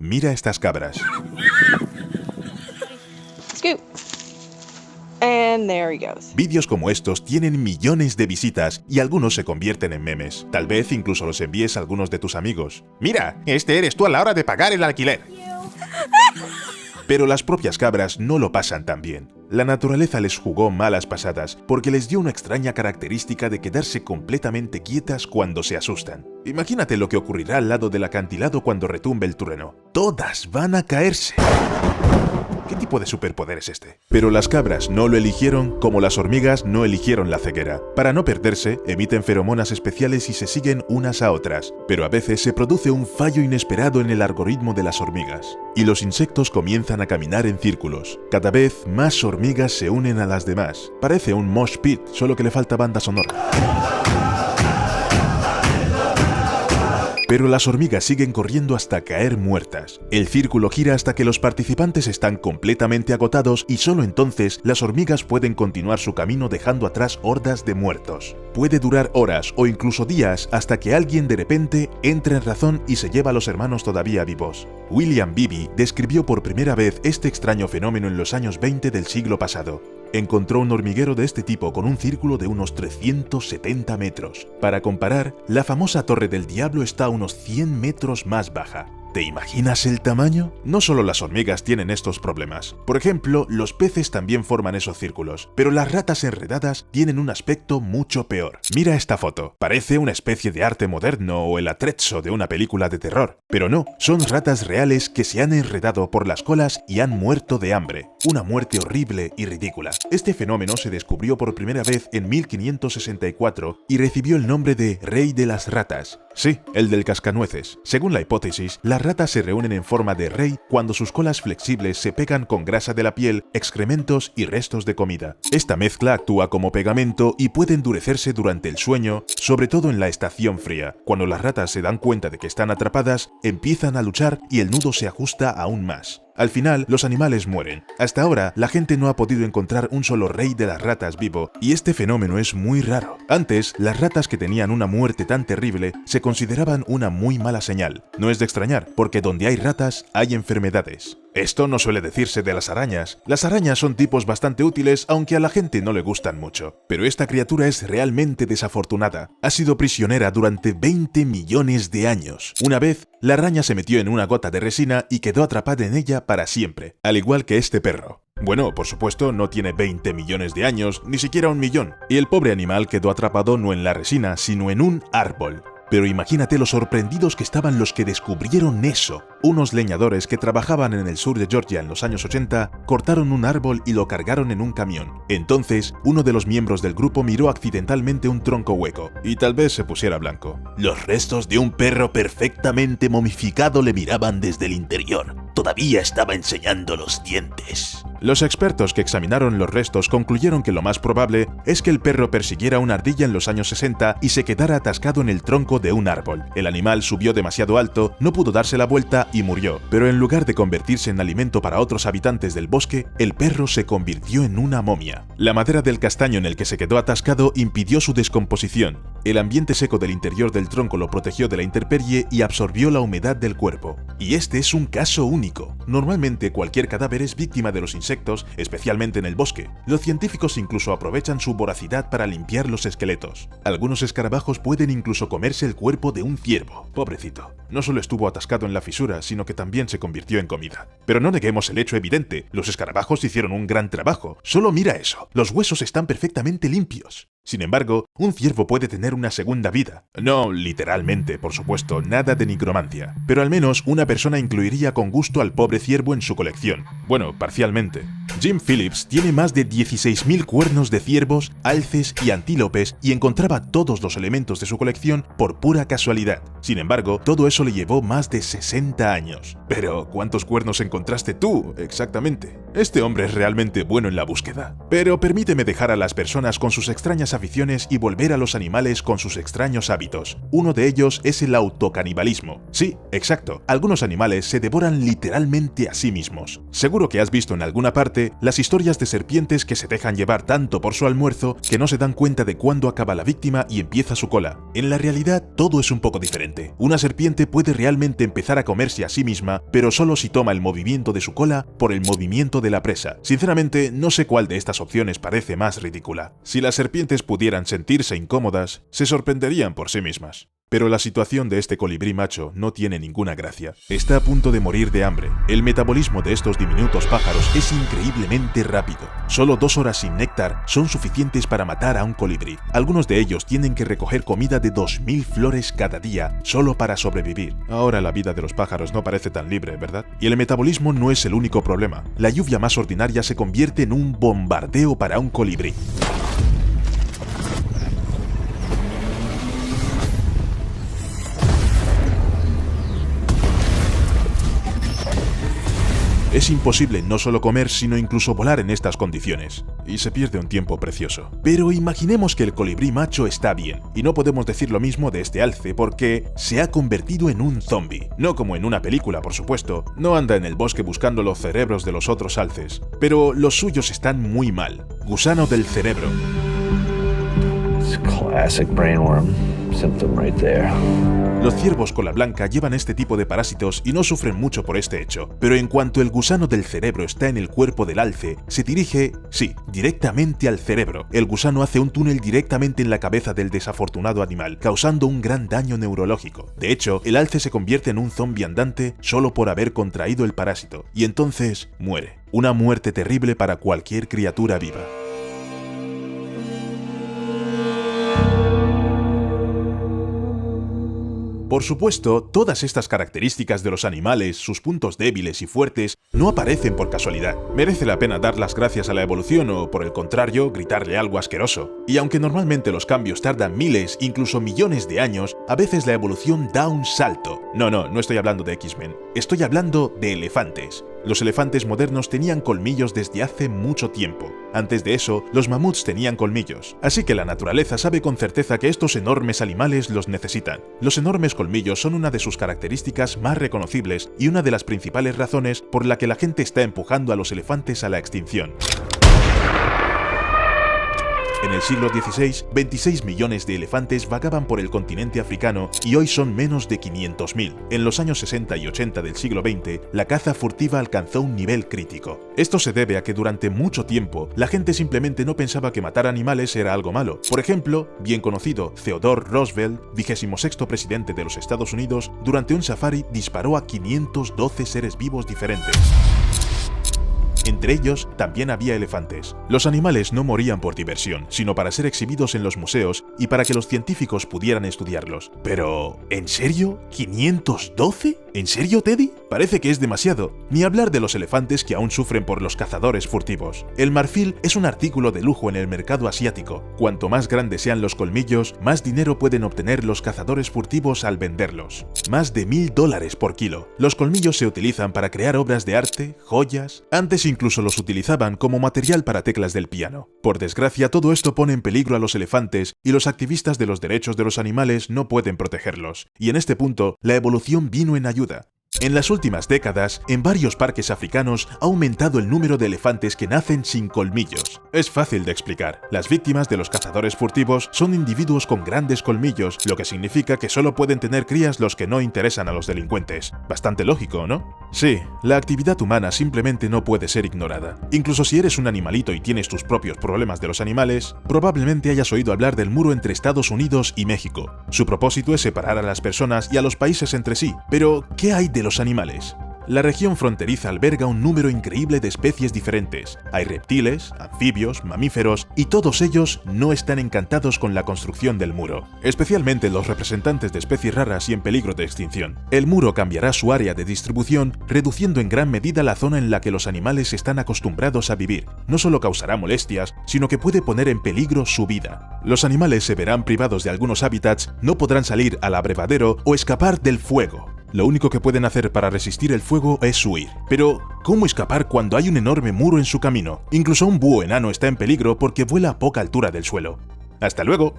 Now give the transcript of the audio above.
Mira estas cabras. Scoop. And there he goes. Vídeos como estos tienen millones de visitas y algunos se convierten en memes. Tal vez incluso los envíes a algunos de tus amigos. Mira, este eres tú a la hora de pagar el alquiler. Pero las propias cabras no lo pasan tan bien. La naturaleza les jugó malas pasadas porque les dio una extraña característica de quedarse completamente quietas cuando se asustan. Imagínate lo que ocurrirá al lado del acantilado cuando retumbe el trueno. Todas van a caerse. ¿Qué tipo de superpoder es este? Pero las cabras no lo eligieron como las hormigas no eligieron la ceguera. Para no perderse, emiten feromonas especiales y se siguen unas a otras. Pero a veces se produce un fallo inesperado en el algoritmo de las hormigas. Y los insectos comienzan a caminar en círculos. Cada vez más hormigas se unen a las demás. Parece un mosh pit, solo que le falta banda sonora. Pero las hormigas siguen corriendo hasta caer muertas. El círculo gira hasta que los participantes están completamente agotados y solo entonces las hormigas pueden continuar su camino dejando atrás hordas de muertos. Puede durar horas o incluso días hasta que alguien de repente entra en razón y se lleva a los hermanos todavía vivos. William Beebe describió por primera vez este extraño fenómeno en los años 20 del siglo pasado. Encontró un hormiguero de este tipo con un círculo de unos 370 metros. Para comparar, la famosa Torre del Diablo está a unos 100 metros más baja. ¿Te imaginas el tamaño? No solo las hormigas tienen estos problemas. Por ejemplo, los peces también forman esos círculos, pero las ratas enredadas tienen un aspecto mucho peor. Mira esta foto. Parece una especie de arte moderno o el atrezzo de una película de terror. Pero no, son ratas reales que se han enredado por las colas y han muerto de hambre. Una muerte horrible y ridícula. Este fenómeno se descubrió por primera vez en 1564 y recibió el nombre de Rey de las Ratas. Sí, el del cascanueces. Según la hipótesis, las ratas se reúnen en forma de rey cuando sus colas flexibles se pegan con grasa de la piel, excrementos y restos de comida. Esta mezcla actúa como pegamento y puede endurecerse durante el sueño, sobre todo en la estación fría. Cuando las ratas se dan cuenta de que están atrapadas, empiezan a luchar y el nudo se ajusta aún más. Al final, los animales mueren. Hasta ahora, la gente no ha podido encontrar un solo rey de las ratas vivo, y este fenómeno es muy raro. Antes, las ratas que tenían una muerte tan terrible se consideraban una muy mala señal. No es de extrañar, porque donde hay ratas, hay enfermedades. Esto no suele decirse de las arañas. Las arañas son tipos bastante útiles, aunque a la gente no le gustan mucho. Pero esta criatura es realmente desafortunada. Ha sido prisionera durante 20 millones de años. Una vez, la araña se metió en una gota de resina y quedó atrapada en ella para siempre, al igual que este perro. Bueno, por supuesto, no tiene 20 millones de años, ni siquiera 1 millón. Y el pobre animal quedó atrapado no en la resina, sino en un árbol. Pero imagínate lo sorprendidos que estaban los que descubrieron eso. Unos leñadores que trabajaban en el sur de Georgia en los años 80 cortaron un árbol y lo cargaron en un camión. Entonces, uno de los miembros del grupo miró accidentalmente un tronco hueco, y tal vez se pusiera blanco. Los restos de un perro perfectamente momificado le miraban desde el interior. Todavía estaba enseñando los dientes. Los expertos que examinaron los restos concluyeron que lo más probable es que el perro persiguiera una ardilla en los años 60 y se quedara atascado en el tronco de un árbol. El animal subió demasiado alto, no pudo darse la vuelta y murió. Pero en lugar de convertirse en alimento para otros habitantes del bosque, el perro se convirtió en una momia. La madera del castaño en el que se quedó atascado impidió su descomposición. El ambiente seco del interior del tronco lo protegió de la intemperie y absorbió la humedad del cuerpo. Y este es un caso único. Normalmente cualquier cadáver es víctima de los insectos, especialmente en el bosque. Los científicos incluso aprovechan su voracidad para limpiar los esqueletos. Algunos escarabajos pueden incluso comerse el cuerpo de un ciervo. Pobrecito. No solo estuvo atascado en la fisura, sino que también se convirtió en comida. Pero no neguemos el hecho evidente. Los escarabajos hicieron un gran trabajo. Solo mira eso. Los huesos están perfectamente limpios. Sin embargo, un ciervo puede tener una segunda vida. No literalmente, por supuesto, nada de nigromancia. Pero al menos una persona incluiría con gusto al pobre ciervo en su colección. Bueno, parcialmente. Jim Phillips tiene más de 16.000 cuernos de ciervos, alces y antílopes y encontraba todos los elementos de su colección por pura casualidad. Sin embargo, todo eso le llevó más de 60 años. Pero, ¿cuántos cuernos encontraste tú, exactamente? Este hombre es realmente bueno en la búsqueda. Pero permíteme dejar a las personas con sus extrañas aficiones y volver a los animales con sus extraños hábitos. Uno de ellos es el autocanibalismo. Sí, exacto. Algunos animales se devoran literalmente a sí mismos. Seguro que has visto en alguna parte las historias de serpientes que se dejan llevar tanto por su almuerzo que no se dan cuenta de cuándo acaba la víctima y empieza su cola. En la realidad, todo es un poco diferente. Una serpiente puede realmente empezar a comerse a sí misma, pero solo si toma el movimiento de su cola por el movimiento de la presa. Sinceramente, no sé cuál de estas opciones parece más ridícula. Si las serpientes pudieran sentirse incómodas, se sorprenderían por sí mismas. Pero la situación de este colibrí macho no tiene ninguna gracia. Está a punto de morir de hambre. El metabolismo de estos diminutos pájaros es increíblemente rápido. Solo 2 horas sin néctar son suficientes para matar a un colibrí. Algunos de ellos tienen que recoger comida de 2000 flores cada día solo para sobrevivir. Ahora la vida de los pájaros no parece tan libre, ¿verdad? Y el metabolismo no es el único problema. La lluvia más ordinaria se convierte en un bombardeo para un colibrí. Es imposible no solo comer, sino incluso volar en estas condiciones, y se pierde un tiempo precioso. Pero imaginemos que el colibrí macho está bien, y no podemos decir lo mismo de este alce porque se ha convertido en un zombie. No como en una película, por supuesto, no anda en el bosque buscando los cerebros de los otros alces, pero los suyos están muy mal. Gusano del cerebro. It's classic brainworm symptom right there. Los ciervos cola blanca llevan este tipo de parásitos y no sufren mucho por este hecho, pero en cuanto el gusano del cerebro está en el cuerpo del alce, se dirige, sí, directamente al cerebro. El gusano hace un túnel directamente en la cabeza del desafortunado animal, causando un gran daño neurológico. De hecho, el alce se convierte en un zombie andante solo por haber contraído el parásito, y entonces muere. Una muerte terrible para cualquier criatura viva. Por supuesto, todas estas características de los animales, sus puntos débiles y fuertes, no aparecen por casualidad. Merece la pena dar las gracias a la evolución o, por el contrario, gritarle algo asqueroso. Y aunque normalmente los cambios tardan miles, incluso millones de años, a veces la evolución da un salto. No estoy hablando de X-Men. Estoy hablando de elefantes. Los elefantes modernos tenían colmillos desde hace mucho tiempo. Antes de eso, los mamuts tenían colmillos. Así que la naturaleza sabe con certeza que estos enormes animales los necesitan. Los enormes colmillos son una de sus características más reconocibles y una de las principales razones por la que la gente está empujando a los elefantes a la extinción. En el siglo XVI, 26 millones de elefantes vagaban por el continente africano y hoy son menos de 500.000. En los años 60 y 80 del siglo XX, la caza furtiva alcanzó un nivel crítico. Esto se debe a que durante mucho tiempo, la gente simplemente no pensaba que matar animales era algo malo. Por ejemplo, bien conocido, Theodore Roosevelt, 26º presidente de los Estados Unidos, durante un safari disparó a 512 seres vivos diferentes. Entre ellos, también había elefantes. Los animales no morían por diversión, sino para ser exhibidos en los museos y para que los científicos pudieran estudiarlos. Pero, ¿en serio? ¿512? ¿En serio, Teddy? Parece que es demasiado. Ni hablar de los elefantes que aún sufren por los cazadores furtivos. El marfil es un artículo de lujo en el mercado asiático. Cuanto más grandes sean los colmillos, más dinero pueden obtener los cazadores furtivos al venderlos. Más de $1000 por kilo. Los colmillos se utilizan para crear obras de arte, joyas. Antes incluso los utilizaban como material para teclas del piano. Por desgracia, todo esto pone en peligro a los elefantes y los activistas de los derechos de los animales no pueden protegerlos. Y en este punto, la evolución vino en ayuda. En las últimas décadas, en varios parques africanos ha aumentado el número de elefantes que nacen sin colmillos. Es fácil de explicar. Las víctimas de los cazadores furtivos son individuos con grandes colmillos, lo que significa que solo pueden tener crías los que no interesan a los delincuentes. Bastante lógico, ¿no? Sí, la actividad humana simplemente no puede ser ignorada. Incluso si eres un animalito y tienes tus propios problemas de los animales, probablemente hayas oído hablar del muro entre Estados Unidos y México. Su propósito es separar a las personas y a los países entre sí. Pero, ¿qué hay de los animales? La región fronteriza alberga un número increíble de especies diferentes. Hay reptiles, anfibios, mamíferos, y todos ellos no están encantados con la construcción del muro, especialmente los representantes de especies raras y en peligro de extinción. El muro cambiará su área de distribución, reduciendo en gran medida la zona en la que los animales están acostumbrados a vivir. No solo causará molestias, sino que puede poner en peligro su vida. Los animales se verán privados de algunos hábitats, no podrán salir al abrevadero o escapar del fuego. Lo único que pueden hacer para resistir el fuego es huir. Pero, ¿cómo escapar cuando hay un enorme muro en su camino? Incluso un búho enano está en peligro porque vuela a poca altura del suelo. ¡Hasta luego!